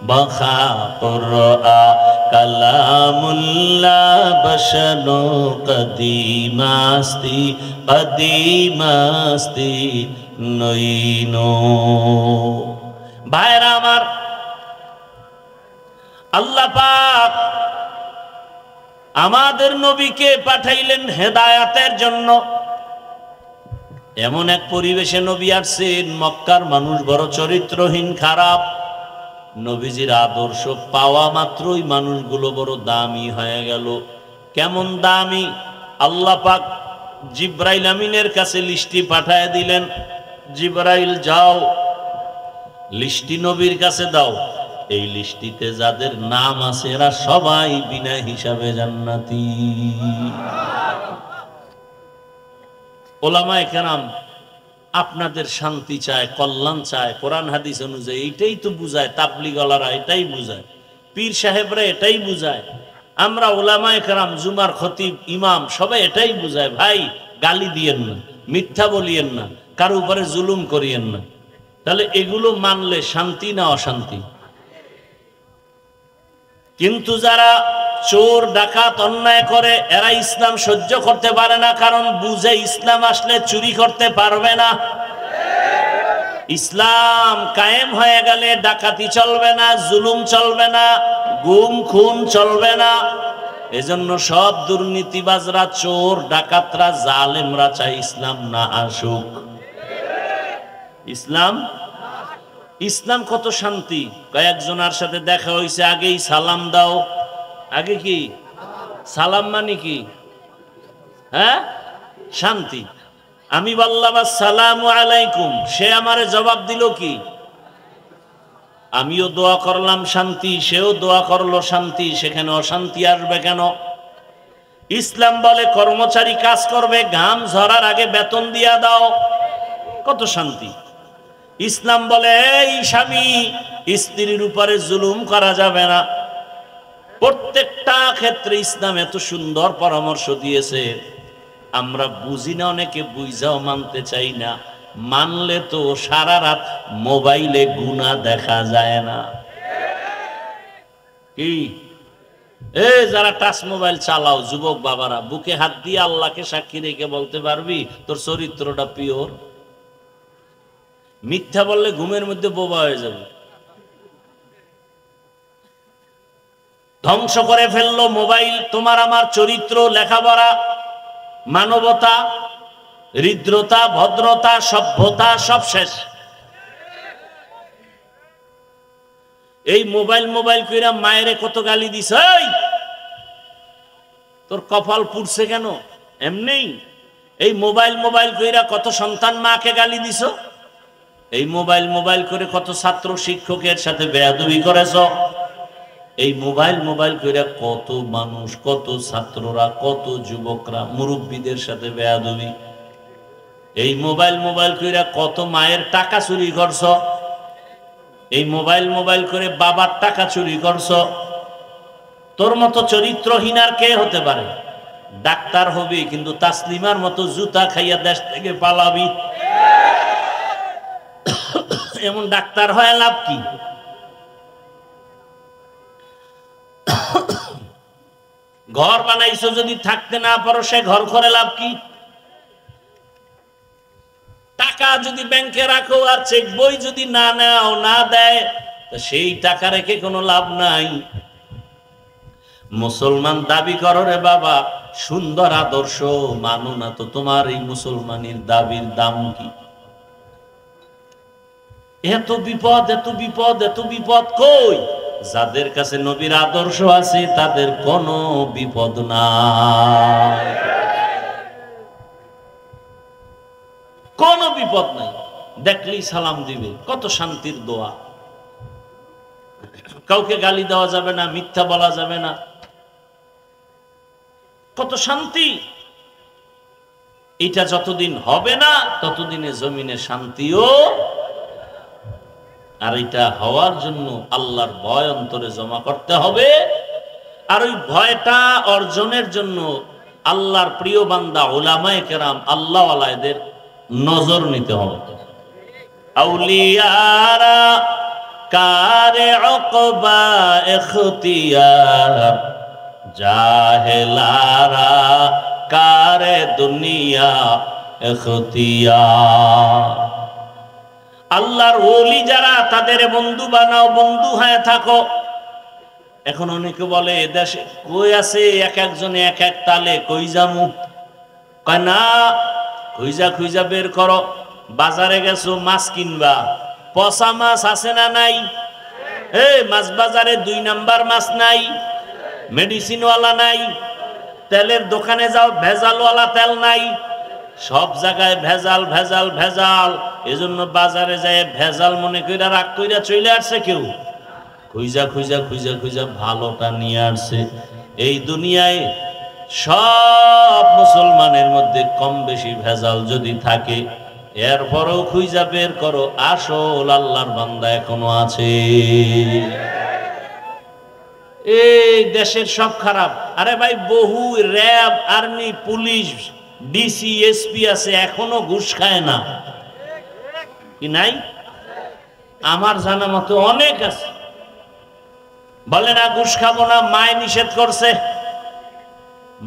বখা কুরআ কালামুল্লাহ বশনু কদিমাস্তি, কদিমাস্তি নইনো। ভাইরা আমার, আল্লাহ পাক আমাদের নবীকে পাঠাইলেন হেদায়াতের জন্য। এমন এক পরিবেশে নবী আসছেন, মক্কার মানুষ বড় চরিত্রহীন, খারাপ। নবীজির আদর্শ পাওয়া মাত্রই মানুষগুলো বড় দামি হয়ে গেল। কেমন দামি? আল্লাহ পাক জিব্রাইল আমিনের কাছে লিস্টি পাঠায় দিলেন, জিব্রাইল যাও লিস্টি নবীর কাছে দাও, এই লিস্টিতে যাদের নাম আছে এরা সবাই বিনা হিসাবে জান্নাতি। ওলামায়ে কেরাম আপনাদের শান্তি চায়, কল্যাণ চায়, কোরআন হাদিস অনুযায়ী এটাই তো বুঝায়, তাবলিগওয়ালারা এটাই বুঝায়, পীর সাহেবরা এটাই বুঝায়, আমরা ওলামায়ে কেরাম, জুমার খতিব, ইমাম সবাই এটাই বুঝায়। ভাই, গালি দিয়েন না, মিথ্যা বলিয়েন না, কারো উপরে জুলুম করিয়েন না। তাহলে এগুলো মানলে শান্তি না অশান্তি? কিন্তু যারা চোর ডাকাত অন্যায় করে এরা ইসলাম সহ্য করতে পারে না, কারণ বুঝে ইসলাম আসলে চুরি করতে পারবে না। ইসলাম কায়েম হয়ে গেলে ডাকাতি চলবে না, জুলুম চলবে না, গুম খুন চলবে না। এজন্য সব দুর্নীতিবাজরা, চোর ডাকাতরা, জালেমরা চাই ইসলাম না আসুক। ইসলাম কত শান্তি। কয়েকজনের সাথে দেখা হয়েছে, আগেই সালাম দাও। আগে কি সালাম মানে কি? হ্যাঁ, শান্তি। আমি বললাম আসসালামু আলাইকুম, সে আমারে জবাব দিল কি? আমিও দোয়া করলাম শান্তি, সেও দোয়া করলো শান্তি। সেখানে অশান্তি আসবে কেন? ইসলাম বলে কর্মচারী কাজ করবে, ঘাম ঝরার আগে বেতন দিয়া দাও, কত শান্তি। ইসলাম বলে এই স্বামী স্ত্রীর উপরে জুলুম করা যাবে না। প্রত্যেকটা ক্ষেত্রে ইসলাম এত সুন্দর পরামর্শ দিয়েছে, আমরা বুঝি না, অনেকে বুঝাও মানতে চাই না। মানলে তো সারা রাত মোবাইলে গুনাহ দেখা যায় না কি? যারা টাচ মোবাইল চালাও যুবক বাবারা, বুকে হাত দিয়ে আল্লাহকে সাক্ষী রেখে বলতে পারবি তোর চরিত্রটা পিওর? মিথ্যা বললে ঘুমের মধ্যে বোবা হয়ে যাবে। ধ্বংস করে ফেললো মোবাইল তোমার আমার চরিত্র, লেখাপড়া, মানবতা, হৃদ্রতা, ভদ্রতা, সভ্যতা সব শেষ। এই মোবাইল কইরা মায়েরে কত গালি দিছ, তোর কপাল পুড়ছে কেন? এমনি এই মোবাইল কইরা কত সন্তান মাকে গালি দিছ। এই মোবাইল করে কত ছাত্র শিক্ষকের সাথে বেয়াদবি করেছ। এই মোবাইল কইরা কত মানুষ, কত ছাত্ররা, কত যুবকরা মুরব্বীদের সাথে বেয়াদবি। এই মোবাইল কইরা কত মায়ের টাকা চুরি করছ। এই মোবাইল করে বাবার টাকা চুরি করছ। তোর মতো চরিত্রহীন আর কে হতে পারে? ডাক্তার হবি কিন্তু তাসলিমার মতো জুতা খাইয়া দেশ থেকে পালাবি। এমন ডাক্তার হয় লাভ কি? ঘর বানাইছো যদি থাকতে না পারো সে ঘর করে লাভ কি? টাকা যদি ব্যাংকে রাখো আর চেক বই যদি না নাও না দেয় তো সেই টাকা রেখে কোনো লাভ নাই। মুসলমান দাবি করো রে বাবা, সুন্দর আদর্শ মানো না তো তোমার এই মুসলমানের দাবির দাম কি? এত বিপদ এত বিপদ এত বিপদ কই? যাদের কাছে নবীর আদর্শ আছে তাদের কোনো বিপদ নাই, কোনো বিপদ নাই। দেখলেই সালাম দিবে, কত শান্তির দোয়া। কাউকে গালি দেওয়া যাবে না, মিথ্যা বলা যাবে না, কত শান্তি। এটা যতদিন হবে না ততদিনে জমিনে শান্তিও। আর এটা হওয়ার জন্য আল্লাহর ভয় অন্তরে জমা করতে হবে। আর ওই ভয়টা অর্জনের জন্য আল্লাহর প্রিয় বান্দা উলামায়ে কেরাম আল্লাহ ওয়ালাদের নজর নিতে হবে। আউলিয়ারা কারে উকবা ইখতিয়ার, জাহেলারা কারে দুনিয়া ইখতিয়ার। আল্লাহর ওলি যারা তাদের বন্ধু বানাও, বন্ধু হয়ে থাকো। এখন অনেকে বলে দেশে কই আছে এক একজনে এক এক তালে, কই যামু? কয় না, খুঁজা খুঁজা বের করো। বাজারে গেছো মাছ কিনবা, পচা মাছ আছে না নাই? মাছ বাজারে 2 নাম্বার মাছ নাই, মেডিসিনওয়ালা নাই। তেলের দোকানে যাও, ভেজালওয়ালা তেল নাই। সব জায়গায় ভেজাল ভেজাল ভেজাল। এজন্য বাজারে যায় ভেজাল মনে কইরা রাগ কইরা চলে আসছে কেউ। খুঁজা খুঁজা খুঁজা খুঁজা ভালোটা নিয়ে আসছে। এই দুনিয়ায় সব মুসলমানের মধ্যে কম বেশি ভেজাল যদি থাকে, এরপরও খুঁজা বের করো আসল আল্লাহর বান্দা এখনো আছে। এই দেশের সব খারাপ। আরে ভাই, বহু RAB, army, police, DC, SP আছে, এখনো ঘুষ খায় না কি নাই? আমার জানা মতো অনেক আছে। বলে না ঘুষ খাবো না, মায় নিষেধ করছে।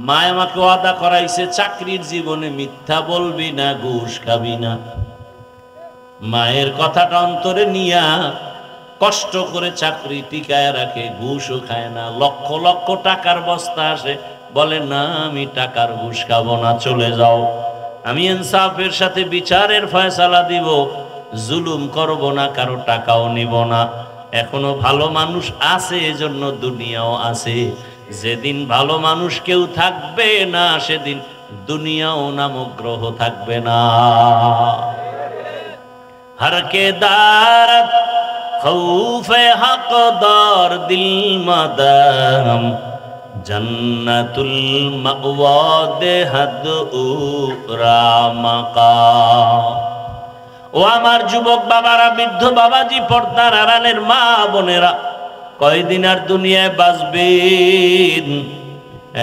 মায় আমাকে ওয়াদা করাইছে চাকরির জীবনে মিথ্যা বলবি না, ঘুষ খাবি না। মায়ের কথাটা অন্তরে নিয়া কষ্ট করে চাকরি টিকায় রাখে, ঘুষও খায় না। লক্ষ লক্ষ টাকার বস্তা আসে, বলে না আমি টাকার ঘুষ খাবো না, চলে যাও। আমি ইনসাফের সাথে বিচারের ফয়সালা দিব, জুলুম করব না, কারো টাকাও নিব না। এখনো ভালো মানুষ আছে, এজন্য দুনিয়াও আছে। যেদিন ভালো মানুষ কেউ থাকবে না, সেদিন দুনিয়াও নামক গ্রহ থাকবে না। हर के दारत खौफे हकदार दिल मदम जन्नतुल मअवा देहद उरा मकाम। ও আমার যুবক বাবারা, বৃদ্ধ বাবাজি, পর্দার আড়ালের মা বোনেরা, কয়দিন আর দুনিয়ায় বাঁচবেন?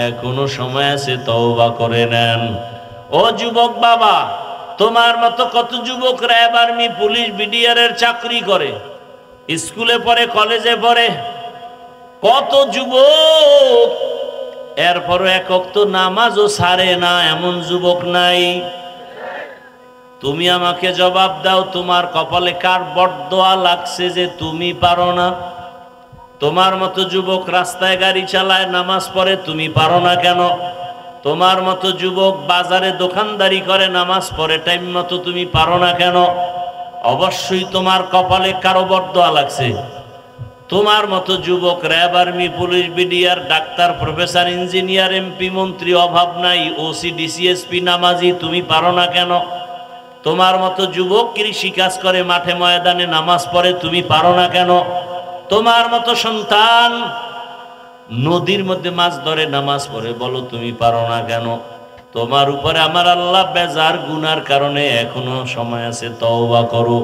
এখনো সময় আছে, তওবা করে নেন। ও যুবক বাবা, তোমার মতো কত যুবক র্যাব, আর্মি, পুলিশ, বিডিআর এর চাকরি করে, স্কুলে পড়ে, কলেজে পড়ে, কত যুবক এরপরও এক ওয়াক্ত নামাজও ছাড়ে না, এমন যুবক নাই? তুমি আমাকে জবাব দাও, তোমার কপালে কার বরদোয়া লাগছে যে তুমি পারো না? তোমার মতো যুবক রাস্তায় গাড়ি চালায়, নামাজ পড়ে, তুমি পারো না কেন? তোমার মতো যুবক বাজারে দোকানদারি করে, নামাজ পড়ে টাইম মতো, তুমি পারো না কেন? অবশ্যই তোমার কপালে কারো বরদোয়া লাগছে। তোমার মতো যুবক RAB, army, police, BDR, doctor, professor, engineer, MP, মন্ত্রী অভাব নাই, ওসি, ডিসি, এসপি, নামাজি, তুমি পারো না কেন? তোমার মতো যুবক কৃষি কাজ করে, মাঠে ময়দানে নামাজ পড়ে, তুমি পারো না কেন? তোমার মতো সন্তান নদীর মধ্যে মাছ ধরে, নামাজ পড়ে, বলো তুমি পারো না কেন? তোমার উপরে আমার আল্লাহ বেজার গুনার কারণে এখনো সময় আছে, তওবা করো।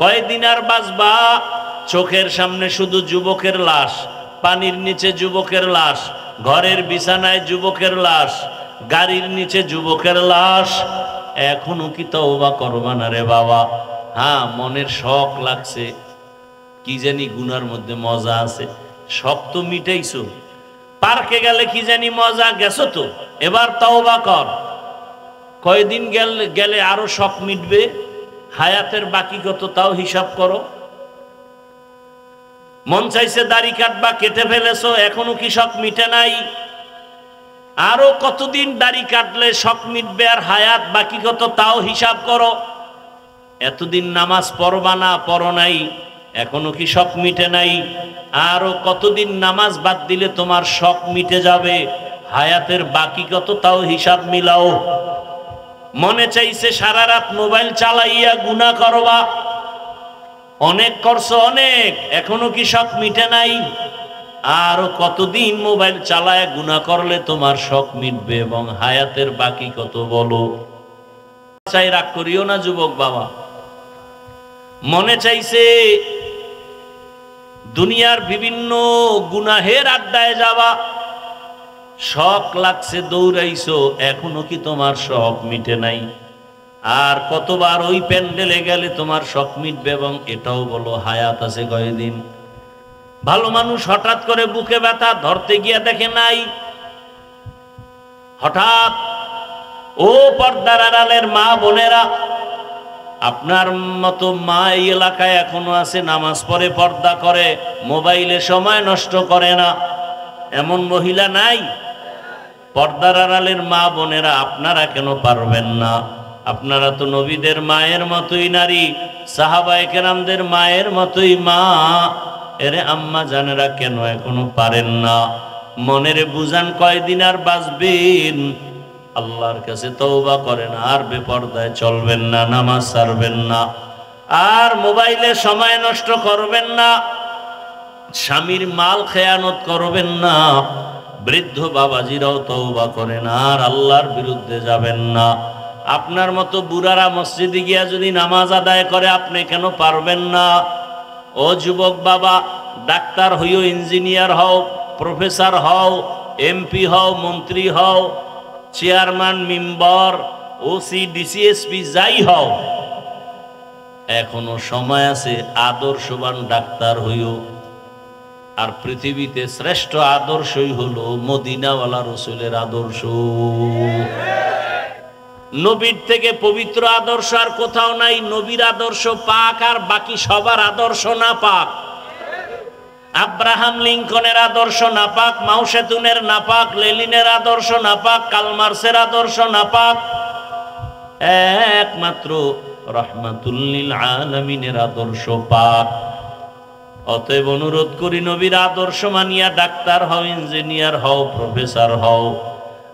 কয়দিন আর বাঁচবা? চোখের সামনে শুধু যুবকের লাশ, পানির নিচে যুবকের লাশ, ঘরের বিছানায় যুবকের লাশ, গাড়ির নিচে যুবকের লাশ, এখনো কি তওবা করবা না রে বাবা? হ্যাঁ, মনের শখ লাগছে, কি জানি গুনার মধ্যে মজা আছে, শখ তো মিটাইছো। পার্কে গেলে কি জানি মজা, গেছো তো, এবার তওবা কর। কয়দিন গেলে আরো শখ মিটবে, হায়াতের বাকি কত তাও হিসাব করো। মন চাইছে দাড়ি কাটবা, কেটে ফেলেছো, এখনো কি শখ মিটে নাই? আরো কতদিন দাড়ি কাটলে শখ মিটবে আর হায়াত বাকি কত তাও হিসাব করো। এতদিন নামাজ পড়বা না, পড়ো নাই, এখনো কি শখ মিটে নাই? আরো কতদিন নামাজ বাদ দিলে তোমার শখ মিটে যাবে, হায়াতের বাকি কত তাও হিসাব মিলাও। মনে চাইছে সারা রাত মোবাইল চালাইয়া গুনাহ করবা, অনেক করছো অনেক, এখনো কি শখ মিটে নাই? আরো কতদিন মোবাইল চালায় গুনাহ করলে তোমার শখ মিটবে এবং হায়াতের বাকি কত বলো। চাই রাগ করিও না যুবক বাবা, মনে চাইছে দুনিয়ার বিভিন্ন গুনাহের আড্ডায় যাবা, শখ লাগছে, দৌড়াইছো, এখনো কি তোমার শখ মিটে নাই? আর কতবার ওই প্যান্ডেলে গেলে তোমার শখ মিটবে এবং এটাও বলো হায়াত আছে কয়দিন? ভালো মানুষ হঠাৎ করে বুকে ব্যথা ধরতে গিয়া দেখে নাই, হঠাৎ। ও পর্দার আড়ালের মা বোনেরা, আপনার মতো মা এই এলাকায় এখনো আছে, নামাজ পড়ে, পর্দা করে, মোবাইলে সময় নষ্ট করে না, এমন মহিলা নাই? পর্দার আড়ালের মা বোনেরা, আপনারা কেন পারবেন না? আপনারা তো নবীদের মায়ের মতোই নারী, সাহাবায়ে কেরামদের মায়ের মতোই মা। এরে আম্মা জানেরা কেন এখনো পারেন না? মনের বুঝান, কয়দিন আর বাঁচবেন? আল্লাহর কাছে তওবা করেন, আর বেপরদায় চলবেন না, নামাজ ছাড়বেন না, আর মোবাইলে সময় নষ্ট করবেন না, স্বামীর মাল খেয়ানত করবেন না। বৃদ্ধ বাবাজিরাও তওবা করেন, আর আল্লাহর বিরুদ্ধে যাবেন না। আপনার মতো বুড়ারা মসজিদে গিয়া যদি নামাজ আদায় করে, আপনি কেন পারবেন না? ও যুবক বাবা, ডাক্তার হইও, ইঞ্জিনিয়ার হও, প্রফেসর হও, এমপি হও, মন্ত্রী হও, চেয়ারম্যান, মেম্বার, ওসি, ডিসিএসপি যাই হও, এখনো সময় আছে, আদর্শবান ডাক্তার হইও। আর পৃথিবীতে শ্রেষ্ঠ আদর্শই হলো মদিনাওয়ালা রসুলের আদর্শ। নবীর থেকে পবিত্র আদর্শ আর কোথাও নাই। নবীর আদর্শ পাক, আর বাকি সবার আদর্শ না পাক। আব্রাহাম লিঙ্কনের আদর্শ নাপাক, মাও সেতুনের নাপাক, লেনিনের আদর্শ নাপাক, কালমার্সের আদর্শ নাপাক। একমাত্র রাহমাতুল লিল আলামিনের আদর্শ পাক। অতএব অনুরোধ করি, নবীর আদর্শ মানিয়া ডাক্তার হও, ইঞ্জিনিয়ার হও, প্রফেসর হও।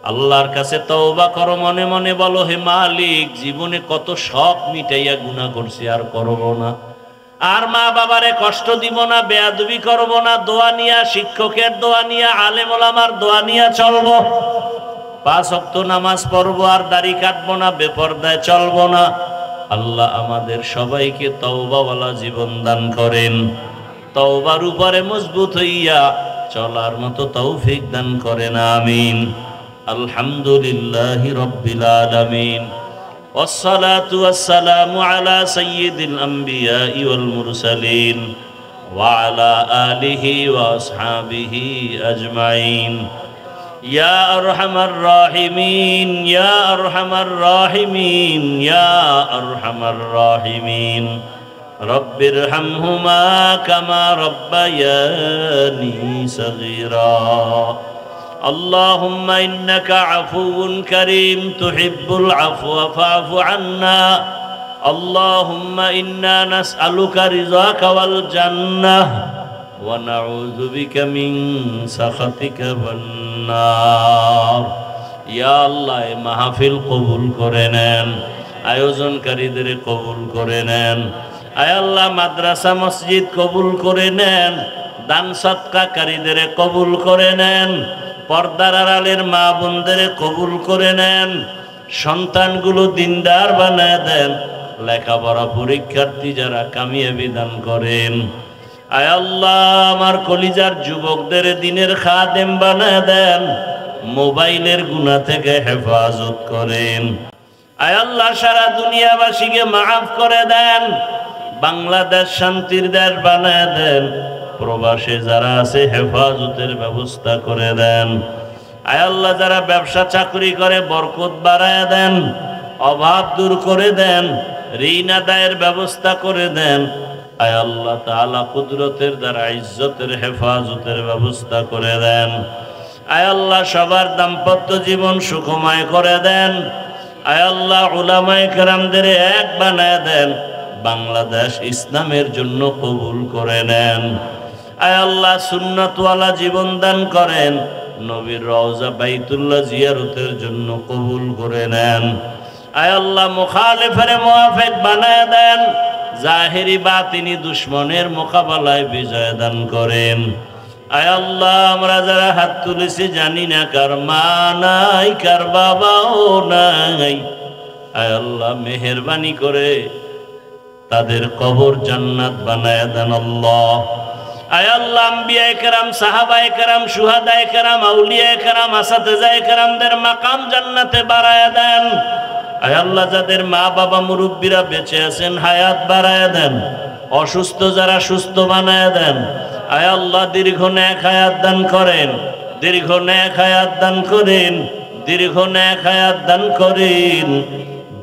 আল্লাহর কাছে তওবা করো, মনে মনে বলো, হে মালিক, জীবনে কত শখ মিটাইয়া গুনাহ করছি, আর করব না। আর মা বাবারে কষ্ট দিব না, বেয়াদবি করব না, দোয়া নিয়া, শিক্ষকের দোয়া নিয়া, আলেম ওলামার দোয়া নিয়া চলবো। 5 ওয়াক্ত নামাজ পড়বো, আর দাড়ি কাটবো না, বেপরদায় চলবো না। আল্লাহ আমাদের সবাইকে তওবাওয়ালা জীবন দান করেন, তওবার উপরে মজবুত হইয়া চলার মতো তৌফিক দান করেন, আমিন। আলহামদুলিল্লাহি রাব্বিল আলামিন, والصلاة والسلام على سيد الأنبياء والمرسلين وعلى آله وأصحابه أجمعين يا أرحم الراحمين يا أرحم الراحمين يا أرحم الراحمين رب ارحمهما كما ربياني صغيرا اللهم إنك عفو كريم تحب العفو فاعف عنا اللهم إنا نسألك رضاك والجنة ونعوذ بك من سخطك والنار يا الله মাহফিল কবুল করে নেন, আয়োজনকারীদের কবুল করে নেন। আয় আল্লাহ, মাদ্রাসা মসজিদ কবুল করে নেন, দান সদকাকারীদের কবুল করে নেন, পর্দার আড়ালের মা বোনদের কবুল করে নেন, সন্তানগুলো দিনদার বানায় দেন, লেখাপড়া পরীক্ষার্থী যারা কামিয়াবি দান করেন। আয় আল্লাহ, আমার কলিজার যুবকদের দিনের খাদেম বানায় দেন, মোবাইলের গুনাহ থেকে হেফাজত করেন। আয় আল্লাহ সারা দুনিয়াবাসীকে মাফ করে দেন, বাংলাদেশ শান্তির দেশ বানায় দেন, প্রবাসে যারা আছে হেফাজতের ব্যবস্থা করে দেন। আয় আল্লাহ যারা ব্যবসা চাকরি করে বরকত বাড়ায় দেন, অভাব দূর করে দেন, ঋণ আদায়ের ব্যবস্থা করে দেন। আয় আল্লাহ তাআলা কুদরতের দ্বারা ইজ্জতের হেফাজতের ব্যবস্থা করে দেন। আয় আল্লাহ সবার দাম্পত্য জীবন সুখময় করে দেন। আয় আল্লাহ উলামায়ে কেরামদের এক বানায় দেন, বাংলাদেশ ইসলামের জন্য কবুল করে নেন। আয় আল্লাহ সুন্নাতওয়ালা জীবন দান করেন, নবীর রওজা বাইতুল্লাহ জিয়ারতের জন্য কবুল করে নেন। আয় আল্লাহ মুখালিফের মুওয়াফিক বানায় দেন, জাহেরি বাতিনি দুশ্মনের মোকাবেলায় বিজয় দান করেন। আয় আল্লাহ আমরা যারা হাত তুলেছি জানি না কার মা নাই, কার বাবাও নাই। আয় আল্লাহ মেহেরবানি করে তাদের কবর জান্নাত বানায় দেন আল্লাহ। আয় আল্লাহ আম্বিয়ায়ে কেরাম, সাহাবায়ে কেরাম, শুহাদায়ে কেরাম, আউলিয়ায়ে কেরাম, আসাতেজায়ে কেরামদের মাকাম জান্নাতে বাড়ায় দেন। আয় আল্লাহ যাদের মা বাবা মুরব্বীরা বেঁচে আছেন হায়াত বাড়ায় দেন, অসুস্থ যারা সুস্থ বানায় দেন। আয় আল্লাহ দীর্ঘ নেক হায়াত দান করেন, দীর্ঘ নেক হায়াত দান করেন, দীর্ঘ নেক হায়াত দান করেন।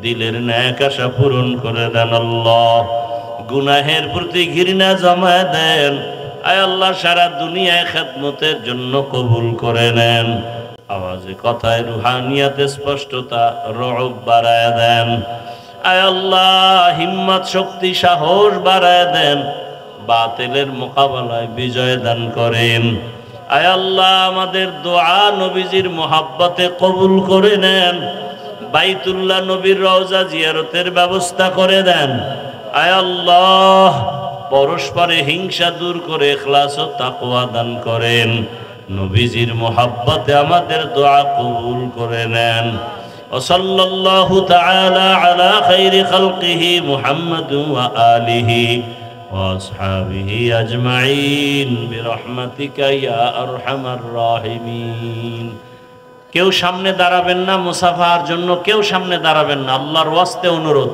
দিলের নেক আশা পূরণ করে দেন আল্লাহ, গুনাহের প্রতি ঘৃণা জমায় দেন। আয় আল্লাহ সারা দুনিয়ায় খেদমতের জন্য কবুল করে নেন। আওয়াজে কথায় রুহানিয়াতে স্পষ্টতা রব বাড়ায় দেন। আয় আল্লাহ হিম্মত শক্তি সাহস বাড়ায় দেন, বাতিলের মোকাবেলায় বিজয় দান করেন। আয় আল্লাহ আমাদের দোয়া নবীজির মোহাব্বতে কবুল করে নেন, বাইতুল্লাহ নবীর রওজা জিয়ারতের ব্যবস্থা করে দেন। আয় আল্লাহ পরস্পরে হিংসা দূর করে ইখলাস ও তাকওয়া দান করেন, নবীজির মোহাব্বতে আমাদের দোয়া কবুল করে নেন। ওয়া সাল্লাল্লাহু তাআলা আলা খাইরি খালকিহি মুহাম্মাদুন ওয়া আলিহি ওয়া আসহাবিহি আজমাইন বিরহমাতিকা ইয়া আরহামার রাহিমিন। কেউ সামনে দাঁড়াবেন না, মুসাফার জন্য কেউ সামনে দাঁড়াবেন না, আল্লাহর ওয়াস্তে অনুরোধ।